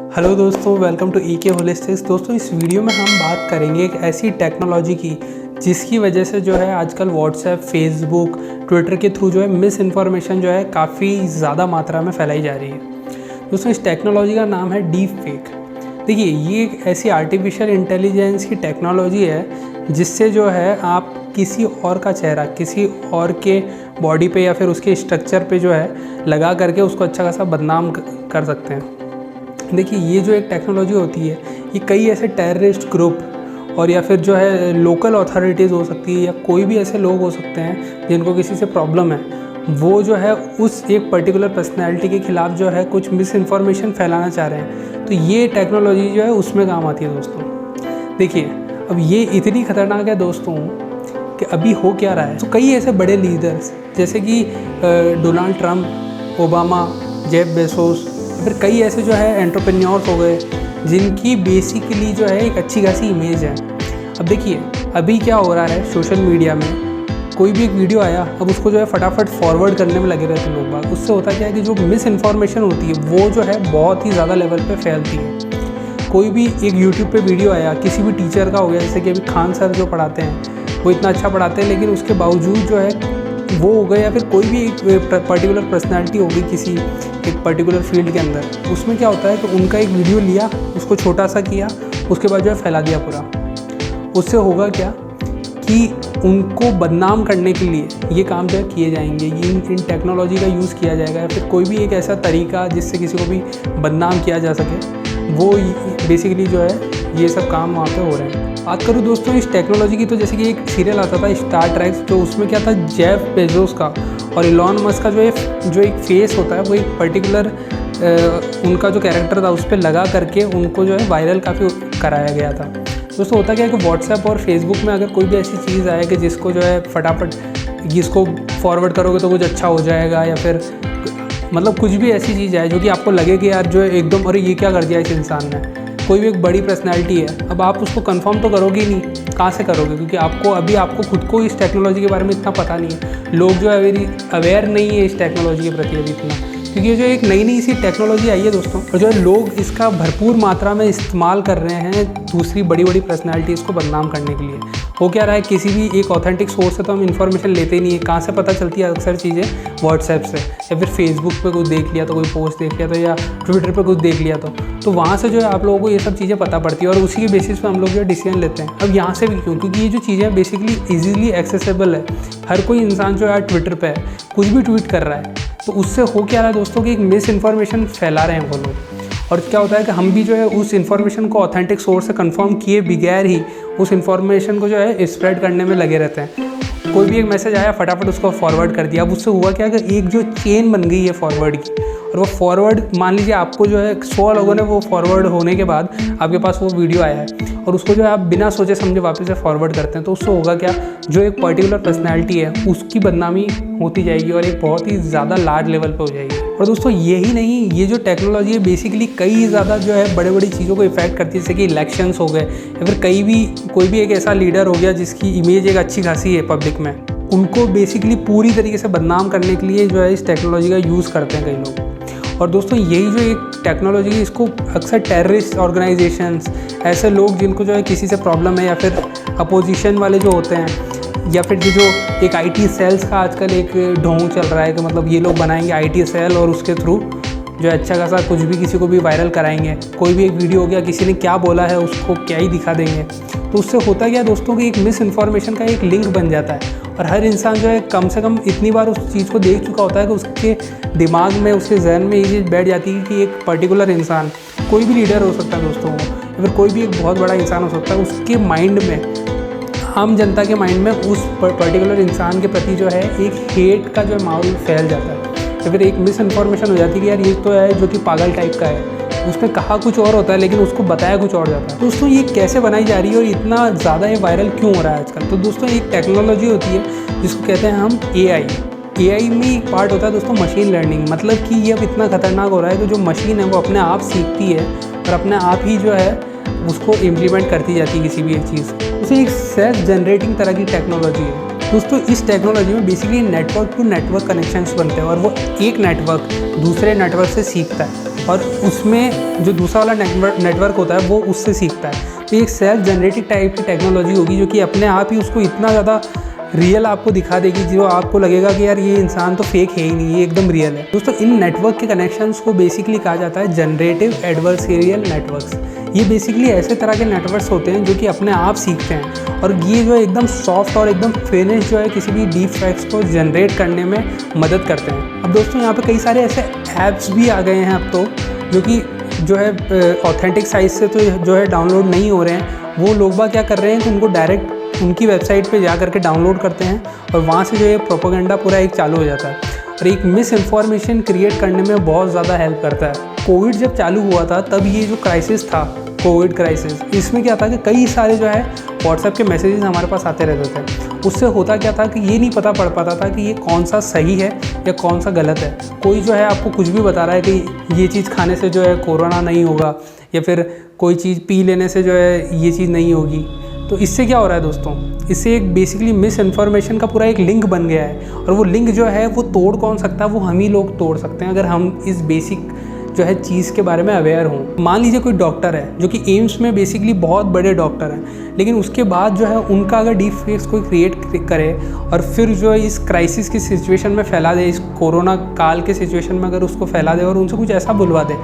Hello दोस्तों, welcome to ईके होलिस्टिक्स। दोस्तों, इस वीडियो में हम बात करेंगे एक ऐसी टेक्नोलॉजी की जिसकी वजह से जो है आजकल व्हाट्सएप, फेसबुक, ट्विटर के थ्रू जो है मिस इन्फॉर्मेशन जो है काफ़ी ज़्यादा मात्रा में फैलाई जा रही है। दोस्तों, इस टेक्नोलॉजी का नाम है डीप फेक। देखिए, ये एक ऐसी आर्टिफिशियल इंटेलिजेंस की टेक्नोलॉजी है जिससे जो है आप किसी और का चेहरा किसी और के बॉडी पे या फिर उसके स्ट्रक्चर पे जो है लगा करके उसको अच्छा खासा बदनाम कर सकते हैं। देखिए, ये जो एक टेक्नोलॉजी होती है ये कई ऐसे टेररिस्ट ग्रुप और या फिर जो है लोकल अथॉरिटीज़ हो सकती है या कोई भी ऐसे लोग हो सकते हैं जिनको किसी से प्रॉब्लम है, वो जो है उस एक पर्टिकुलर पर्सनैलिटी के ख़िलाफ़ जो है कुछ मिस इन्फॉर्मेशन फैलाना चाह रहे हैं। तो ये टेक्नोलॉजी जो है उसमें काम आती है दोस्तों। देखिए, अब ये इतनी ख़तरनाक है दोस्तों कि अभी हो क्या रहा है। तो कई ऐसे बड़े लीडर्स जैसे कि Donald Trump, Obama, Jeff Bezos, फिर कई ऐसे जो है एंटरप्रेन्योर्स हो गए जिनकी बेसिकली जो है एक अच्छी खासी इमेज है। अब देखिए, अभी क्या हो रहा है सोशल मीडिया में, कोई भी एक वीडियो आया, अब उसको जो है फटाफट फॉरवर्ड करने में लगे रहते हैं लोग बाग। उससे होता क्या है कि जो मिस इन्फॉर्मेशन होती है वो जो है बहुत ही ज़्यादा लेवल पे फैलती है। कोई भी एक यूट्यूब पे वीडियो आया किसी भी टीचर का हो गया, जैसे कि अभी खान सर जो पढ़ाते हैं वो इतना अच्छा पढ़ाते हैं, लेकिन उसके बावजूद जो है वो हो गए, या फिर कोई भी एक पर्टिकुलर पर्सनैलिटी होगी किसी एक पर्टिकुलर फील्ड के अंदर, उसमें क्या होता है कि उनका एक वीडियो लिया, उसको छोटा सा किया, उसके बाद जो है फैला दिया पूरा। उससे होगा क्या कि उनको बदनाम करने के लिए ये काम जो है किए जाएंगे, इन टेक्नोलॉजी का यूज़ किया जाएगा, या फिर कोई भी एक ऐसा तरीका जिससे किसी को भी बदनाम किया जा सके, वो बेसिकली जो है ये सब काम वहाँ पे हो रहे हैं। बात करूँ दोस्तों इस टेक्नोलॉजी की, तो जैसे कि एक सीरियल आता था स्टार ट्रेक, तो उसमें क्या था, जेफ बेजोस का और इलॉन मस्क का जो एक फेस होता है वो एक पर्टिकुलर उनका जो कैरेक्टर था उस पर लगा करके उनको जो है वायरल काफ़ी कराया गया था। दोस्तों, होता क्या है कि व्हाट्सएप और फेसबुक में अगर कोई भी ऐसी चीज़ आए कि जिसको जो है फटाफट जिसको फॉरवर्ड करोगे तो कुछ अच्छा हो जाएगा, या फिर मतलब कुछ भी ऐसी चीज़ है जो कि आपको लगे कि यार जो है एकदम अरे ये क्या कर दिया इस इंसान ने, कोई भी एक बड़ी पर्सनैलिटी है, अब आप उसको कंफर्म तो करोगे ही नहीं। कहाँ से करोगे? क्योंकि आपको खुद को इस टेक्नोलॉजी के बारे में इतना पता नहीं है। लोग जो है अवेयर नहीं है इस टेक्नोलॉजी के प्रति अभी इतना, क्योंकि ये जो एक नई सी टेक्नोलॉजी आई है दोस्तों, और जो है लोग इसका भरपूर मात्रा में इस्तेमाल कर रहे हैं दूसरी बड़ी बड़ी पर्सनैलिटीज़ को बदनाम करने के लिए। हो क्या रहा है, किसी भी एक ऑथेंटिक सोर्स से तो हम इन्फॉर्मेशन लेते ही नहीं है। कहाँ से पता चलती है अक्सर चीज़ें? व्हाट्सएप से, या फिर फेसबुक पे कुछ देख लिया तो, कोई पोस्ट देख लिया तो, या ट्विटर पे कुछ देख लिया तो वहाँ से जो है आप लोगों को ये सब चीज़ें पता पड़ती है और उसी के बेसिस पे हम लोग जो है डिसीजन लेते हैं। अब यहाँ से भी क्यों? क्योंकि ये जो चीज़ें बेसिकली ईजीली एक्सेसिबल है। हर कोई इंसान जो है ट्विटर पे है, कुछ भी ट्वीट कर रहा है, तो उससे हो क्या रहा है दोस्तों कि एक मिस इन्फॉर्मेशन फैला रहे हैं वो लोग। और क्या होता है कि हम भी जो है उस इन्फॉर्मेशन को ऑथेंटिक सोर्स से कंफर्म किए बगैर ही उस इन्फॉर्मेशन को जो है स्प्रेड करने में लगे रहते हैं। कोई भी एक मैसेज आया, फटाफट उसको फॉरवर्ड कर दिया। अब उससे हुआ क्या कि एक जो चेन बन गई है फॉरवर्ड की, और वो फॉरवर्ड, मान लीजिए आपको जो है 100 लोगों ने वो फॉरवर्ड होने के बाद आपके पास वो वीडियो आया है और उसको जो है आप बिना सोचे समझे वापस से फॉरवर्ड करते हैं, तो उससे होगा क्या, जो एक पर्टिकुलर पर्सनैलिटी है उसकी बदनामी होती जाएगी और एक बहुत ही ज़्यादा लार्ज लेवल पे हो जाएगी। और दोस्तों, यही नहीं, ये जो टेक्नोलॉजी है बेसिकली कई ज़्यादा जो है बड़ी बड़ी चीज़ों को इफेक्ट करती है, जैसे कि इलेक्शंस हो गए, या फिर कोई भी एक ऐसा लीडर हो गया जिसकी इमेज एक अच्छी खासी है पब्लिक में, उनको बेसिकली पूरी तरीके से बदनाम करने के लिए जो है इस टेक्नोलॉजी का यूज़ करते हैं कई लोग। और दोस्तों, यही जो एक टेक्नोलॉजी है इसको अक्सर टेररिस्ट ऑर्गेनाइजेशंस, ऐसे लोग जिनको जो है किसी से प्रॉब्लम है, या फिर अपोजिशन वाले जो होते हैं, या फिर जो एक आईटी सेल्स का आजकल एक ढोंग चल रहा है कि मतलब ये लोग बनाएंगे आईटी सेल और उसके थ्रू जो अच्छा खासा कुछ भी किसी को भी वायरल कराएंगे। कोई भी एक वीडियो हो गया, किसी ने क्या बोला है उसको क्या ही दिखा देंगे। तो उससे होता क्या दोस्तों कि एक मिस इन्फॉर्मेशन का एक लिंक बन जाता है, और हर इंसान जो है कम से कम इतनी बार उस चीज़ को देख चुका होता है कि उसके दिमाग में, उसके जहन में ये चीज़ बैठ जाती है कि एक पर्टिकुलर इंसान, कोई भी लीडर हो सकता है दोस्तों, या फिर कोई भी एक बहुत बड़ा इंसान हो सकता है, उसके माइंड में, आम जनता के माइंड में उस पर्टिकुलर इंसान के प्रति जो है एक हेट का जो माहौल फैल जाता है, या फिर एक मिस इन्फॉर्मेशन हो जाती है कि यार ये तो है जो कि पागल टाइप का है, उसने कहा कुछ और होता है लेकिन उसको बताया कुछ और जाता है। दोस्तों, ये कैसे बनाई जा रही है और इतना ज़्यादा ये वायरल क्यों हो रहा है आजकल? तो दोस्तों, एक टेक्नोलॉजी होती है जिसको कहते हैं हम एआई में एक पार्ट होता है दोस्तों मशीन लर्निंग। मतलब कि ये अब इतना खतरनाक हो रहा है कि जो मशीन है वो अपने आप सीखती है और अपने आप ही जो है उसको इम्प्लीमेंट करती जाती है किसी भी एक चीज़। तो एक सेल्फ जनरेटिंग तरह की टेक्नोलॉजी है दोस्तों। इस टेक्नोलॉजी में basically network to network connections बनते हैं और वो एक नेटवर्क दूसरे नेटवर्क से सीखता है और उसमें जो दूसरा वाला नेटवर्क होता है वो उससे सीखता है। तो एक सेल्फ जनरेटिंग टाइप की टेक्नोलॉजी होगी जो कि अपने आप ही उसको इतना ज़्यादा रियल आपको दिखा देगी जो आपको लगेगा कि यार ये इंसान तो फेक है ही नहीं, ये एकदम रियल है। दोस्तों इन नेटवर्क के कनेक्शंस को बेसिकली कहा जाता है जनरेटिव एडवर्सरियल नेटवर्क्स। ये बेसिकली ऐसे तरह के नेटवर्क्स होते हैं जो कि अपने आप सीखते हैं और ये जो है एकदम सॉफ्ट और एकदम फिनिश जो है किसी भी डीप फैक्ट्स को जनरेट करने में मदद करते हैं। अब दोस्तों यहाँ पे कई सारे ऐसे ऐप्स भी आ गए हैं अब तो जो कि जो है ऑथेंटिक साइट से तो जो है डाउनलोड नहीं हो रहे हैं। वो लोग बाग क्या कर रहे हैं कि उनको डायरेक्ट उनकी वेबसाइट पे जा करके डाउनलोड करते हैं और वहाँ से जो है प्रोपेगेंडा पूरा एक चालू हो जाता है और एक मिस इन्फॉर्मेशन क्रिएट करने में बहुत ज़्यादा हेल्प करता है। कोविड जब चालू हुआ था तब ये जो क्राइसिस था, कोविड क्राइसिस, इसमें क्या था कि कई सारे जो है व्हाट्सएप के मैसेजेस हमारे पास आते रहते थे। उससे होता क्या था कि ये नहीं पता पड़ पाता था कि ये कौन सा सही है या कौन सा गलत है। कोई जो है आपको कुछ भी बता रहा है कि ये चीज़ खाने से जो है कोरोना नहीं होगा या फिर कोई चीज़ पी लेने से जो है ये चीज़ नहीं होगी। तो इससे क्या हो रहा है दोस्तों, इससे एक बेसिकली मिस इन्फॉर्मेशन का पूरा एक लिंक बन गया है और वो लिंक जो है वो तोड़ कौन सकता है, वो हम ही लोग तोड़ सकते हैं अगर हम इस बेसिक जो है चीज़ के बारे में अवेयर हों। मान लीजिए कोई डॉक्टर है जो कि एम्स में बेसिकली बहुत बड़े डॉक्टर हैं, लेकिन उसके बाद जो है उनका अगर डीप फेक्स कोई क्रिएट करे और फिर जो है इस क्राइसिस की सिचुएशन में फैला दे, इस कोरोना काल के सिचुएशन में अगर उसको फैला दे और उनसे कुछ ऐसा बुलवा दे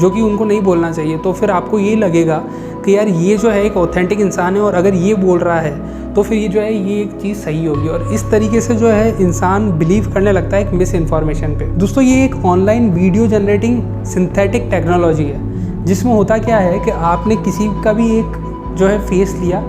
जो कि उनको नहीं बोलना चाहिए, तो फिर आपको ये लगेगा कि यार ये जो है एक ऑथेंटिक इंसान है और अगर ये बोल रहा है तो फिर ये जो है ये एक चीज़ सही होगी और इस तरीके से जो है इंसान बिलीव करने लगता है एक मिस इन्फॉर्मेशन पे। दोस्तों ये एक online video generating synthetic technology है जिसमें होता क्या है कि आपने किसी का भी एक जो है फेस लिया,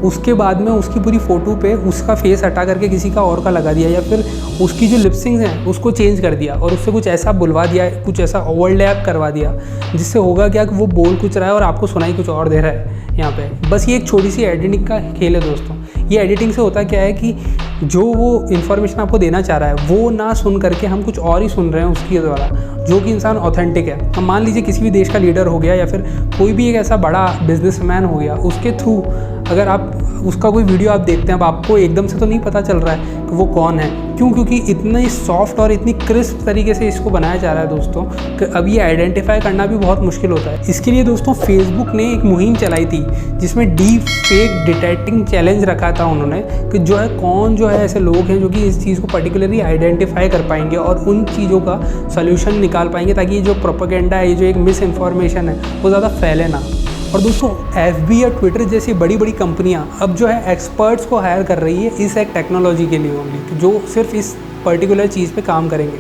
उसके बाद में उसकी पूरी फ़ोटो पे उसका फेस हटा करके किसी का और का लगा दिया या फिर उसकी जो लिपसिंग है उसको चेंज कर दिया और उससे कुछ ऐसा बुलवा दिया, कुछ ऐसा ओवरलैप करवा दिया जिससे होगा क्या कि वो बोल कुछ रहा है और आपको सुनाई कुछ और दे रहा है यहाँ पे। बस ये एक छोटी सी एडिटिंग का खेल है दोस्तों। ये एडिटिंग से होता क्या है कि जो वो इन्फॉर्मेशन आपको देना चाह रहा है वो ना सुन करके हम कुछ और ही सुन रहे हैं उसके द्वारा, जो कि इंसान ऑथेंटिक है। हम मान लीजिए किसी भी देश का लीडर हो गया या फिर कोई भी एक ऐसा बड़ा बिजनेसमैन हो गया, उसके थ्रू अगर आप उसका कोई वीडियो आप देखते हैं, अब आपको एकदम से तो नहीं पता चल रहा है कि वो कौन है। क्यों? क्योंकि इतनी सॉफ्ट और इतनी क्रिस्प तरीके से इसको बनाया जा रहा है दोस्तों कि अब ये आइडेंटिफाई करना भी बहुत मुश्किल होता है। इसके लिए दोस्तों फेसबुक ने एक मुहिम चलाई थी जिसमें डीप फेक डिटेक्टिंग चैलेंज रखा था उन्होंने कि जो है कौन जो है ऐसे लोग हैं जो कि इस चीज़ को पर्टिकुलरली आइडेंटिफाई कर पाएंगे और उन चीज़ों का सोल्यूशन निकाल पाएंगे ताकि ये जो प्रोपेगेंडा है, ये जो एक मिस इन्फॉर्मेशन है वो ज़्यादा फैले ना। और दोस्तों FB या ट्विटर जैसी बड़ी बड़ी कंपनियां अब जो है एक्सपर्ट्स को हायर कर रही है इस एक टेक्नोलॉजी के लिए ओनली, जो सिर्फ इस पर्टिकुलर चीज़ पे काम करेंगे।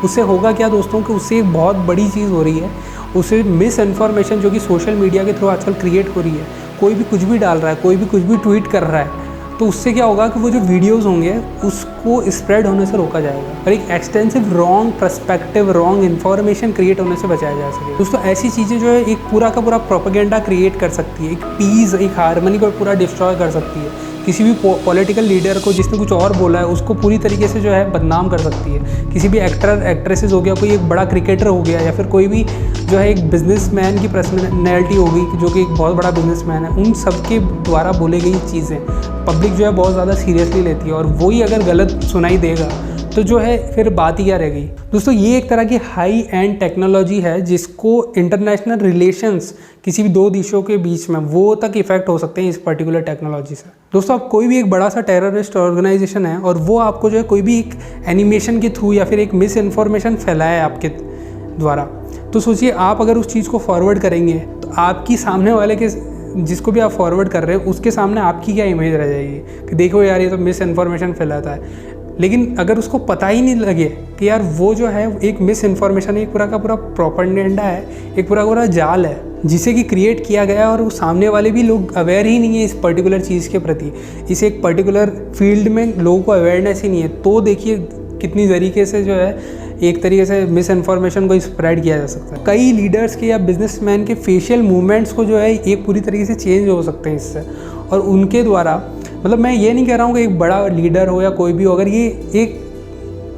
उससे होगा क्या दोस्तों कि उससे एक बहुत बड़ी चीज़ हो रही है, उससे मिस इन्फॉर्मेशन जो कि सोशल मीडिया के थ्रू आजकल क्रिएट हो रही है, कोई भी कुछ भी डाल रहा है, कोई भी कुछ भी ट्वीट कर रहा है, तो उससे क्या होगा कि वो जो वीडियोस होंगे उसको स्प्रेड होने से रोका जाएगा और एक extensive wrong perspective, wrong information create होने से बचाया जा सके। दोस्तों ऐसी चीज़ें जो है एक पूरा का पूरा प्रोपेगेंडा क्रिएट कर सकती है, एक पीस, एक हार्मनी को पूरा डिस्ट्रॉय कर सकती है। किसी भी पॉलिटिकल लीडर को जिसने कुछ और बोला है उसको पूरी तरीके से जो है बदनाम कर सकती है। किसी भी एक्टर एक्ट्रेसेस हो गया, कोई एक बड़ा क्रिकेटर हो गया या फिर कोई भी जो है एक बिजनेसमैन की पर्सनैलिटी हो गई जो कि एक बहुत बड़ा बिजनेसमैन है, उन सब के द्वारा बोली गई चीज़ें पब्लिक जो है बहुत ज़्यादा सीरियसली लेती है और वही अगर गलत सुनाई देगा तो जो है फिर बात ही क्या रह गई। दोस्तों ये एक तरह की हाई एंड टेक्नोलॉजी है जिसको इंटरनेशनल रिलेशंस किसी भी दो देशों के बीच में वो तक इफेक्ट हो सकते हैं इस पर्टिकुलर टेक्नोलॉजी से। दोस्तों अब कोई भी एक बड़ा सा टेररिस्ट ऑर्गेनाइजेशन है और वो आपको जो है कोई भी एक एनिमेशन के थ्रू या फिर एक मिस इन्फॉर्मेशन फैलाए आपके द्वारा, तो सोचिए आप अगर उस चीज़ को फॉरवर्ड करेंगे तो आपकी सामने वाले के जिसको भी आप फॉरवर्ड कर रहे हैं उसके सामने आपकी क्या इमेज रह जाएगी कि देखो यार ये तो मिस इन्फॉर्मेशन फैलाता है। लेकिन अगर उसको पता ही नहीं लगे कि यार वो जो है एक मिस इन्फॉर्मेशन, एक पूरा का पूरा प्रोपेगेंडा है, एक पूरा का पूरा जाल है जिसे कि क्रिएट किया गया और वो सामने वाले भी लोग अवेयर ही नहीं है इस पर्टिकुलर चीज़ के प्रति, इस एक पर्टिकुलर फील्ड में लोगों को अवेयरनेस ही नहीं है, तो देखिए कितनी तरीके से जो है एक तरीके से मिस इन्फॉर्मेशन को स्प्रेड किया जा सकता है। कई लीडर्स के या बिजनेसमैन के फेशियल मूवमेंट्स को जो है एक पूरी तरीके से चेंज हो सकते हैं इससे, और उनके द्वारा, मतलब मैं ये नहीं कह रहा हूँ कि एक बड़ा लीडर हो या कोई भी हो, अगर ये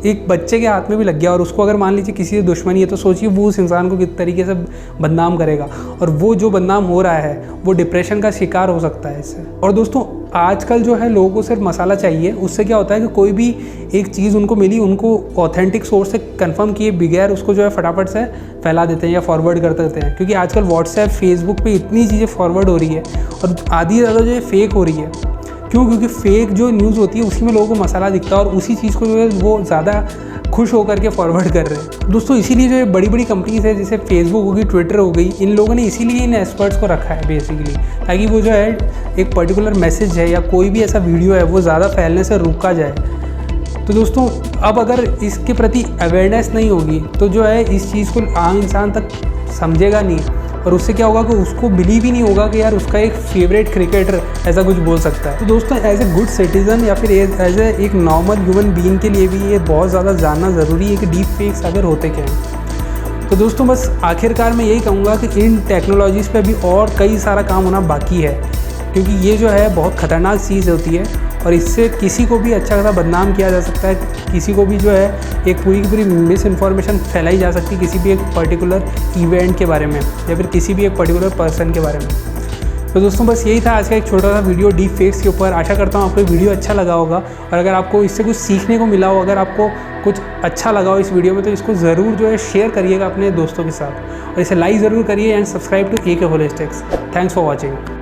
एक बच्चे के हाथ में भी लग गया और उसको अगर मान लीजिए किसी से दुश्मनी है तो सोचिए वो उस इंसान को किस तरीके से बदनाम करेगा और वो जो बदनाम हो रहा है वो डिप्रेशन का शिकार हो सकता है इससे। और दोस्तों आजकल जो है लोगों को सिर्फ मसाला चाहिए। उससे क्या होता है कि कोई भी एक चीज़ उनको मिली, उनको ऑथेंटिक सोर्स से कंफर्म किए बगैर उसको जो है फटाफट से फैला देते हैं या फॉरवर्ड कर देते हैं। क्योंकि आजकल व्हाट्सएप, फेसबुक पे इतनी चीज़ें फॉरवर्ड हो रही है और आधी ज़्यादा जो है फेक हो रही है। क्यों? क्योंकि फेक जो न्यूज़ होती है उसी में लोगों को मसाला दिखता है और उसी चीज़ को जो है वो ज़्यादा खुश होकर के फॉरवर्ड कर रहे हैं। दोस्तों इसीलिए जो है बड़ी बड़ी कंपनीज है जैसे फेसबुक हो गई, ट्विटर हो गई, इन लोगों ने इसीलिए इन एक्सपर्ट्स को रखा है बेसिकली, ताकि वो जो है एक पर्टिकुलर मैसेज है या कोई भी ऐसा वीडियो है वो ज़्यादा फैलने से रोका जाए। तो दोस्तों अब अगर इसके प्रति अवेयरनेस नहीं होगी तो जो है इस चीज़ को आम इंसान तक समझेगा नहीं और उससे क्या होगा कि उसको बिलीव ही नहीं होगा कि यार उसका एक फेवरेट क्रिकेटर ऐसा कुछ बोल सकता है। तो दोस्तों एज ए गुड सिटीज़न या फिर एज ए एक नॉर्मल ह्यूमन बीइंग के लिए भी ये बहुत ज़्यादा जानना ज़रूरी है कि डीप फेक्स अगर होते क्या हैं। तो दोस्तों बस आखिरकार मैं यही कहूँगा कि इन टेक्नोलॉजीज़ पे भी और कई सारा काम होना बाकी है, क्योंकि ये जो है बहुत ख़तरनाक चीज़ होती है और इससे किसी को भी अच्छा खासा बदनाम किया जा सकता है, किसी को भी जो है एक पूरी की पूरी मिस इन्फॉर्मेशन फैलाई जा सकती है किसी भी एक पर्टिकुलर इवेंट के बारे में या फिर किसी भी एक पर्टिकुलर पर्सन के बारे में। तो दोस्तों बस यही था आज का एक छोटा सा वीडियो डीप फेक्स के ऊपर। आशा करता हूँ आपको वीडियो अच्छा लगा होगा और अगर आपको इससे कुछ सीखने को मिला हो, अगर आपको कुछ अच्छा लगा हो इस वीडियो में, तो इसको ज़रूर जो है शेयर करिएगा अपने दोस्तों के साथ और इसे लाइक ज़रूर करिए and subscribe to AK Holistics। Thanks for watching.